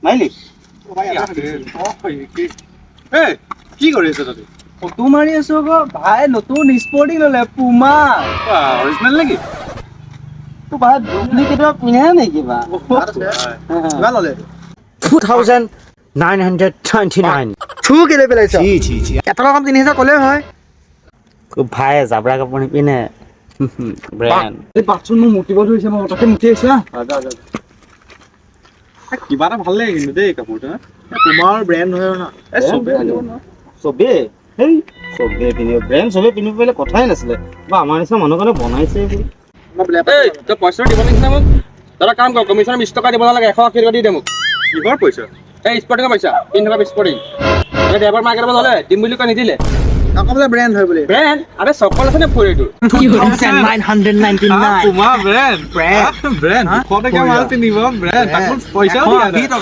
মাৰিলি কি কৰি আছ তই ফটো মাৰি আছো আকৌ ভাই নতুন স্পৰ্টিং ললে পুমা অৰিজিনেল নেকি তো ভাই ডুপ্লিকেট পিন্ধে নেকি বা কিমান ল'লে 2,929 চু কেলে পেলাইছ ছি এটা কাম 3000 ক'লে হয় ভাই জাবৰা কাপোৰ নিপিনে ব্ৰেণ্ড এই বাথৰুম মোৰ মুতিব ধৰিছে মই তাকে মুতি আহিছো কিবা এটা ভাল লাগে কিন্তু দেই কাপোৰটো তোমাৰ ব্ৰেণ্ড হয় না চবে আনিব ন চবে সেই চবে পিন্ধিব ব্ৰেণ্ড চবে পিন্ধিব পাৰিলে কথাই নাছিলে বা আমাৰ নিচিনা মানুহৰ কাৰণে বনাইছে তই পইচা দিব লাগিছে মোক তই কাম কৰ কমিশ্যন 20 টকা দিব নালাগে 180 টকা দি দে মোক কিহৰ পইচা এই স্পৰ্টিঙৰ পইচা 3 টকা স্পৰ্টিং এই ড্ৰাইভাৰ মাৰ্কেটৰ পৰা ল'লে দিম বুলি কৈ নিদিলে আকৌ বোলে ব্ৰেণ্ড হয় বুলি ব্ৰেণ্ড আৰে চকল আছে নে ফুৰি এইটো 2,999 তোমাৰ ব্ৰেণ্ড ব্ৰেণ্ড 200 টকা মাল পিন্ধিব ব্ৰেণ্ড তাকো পইচাও দিয়া নাই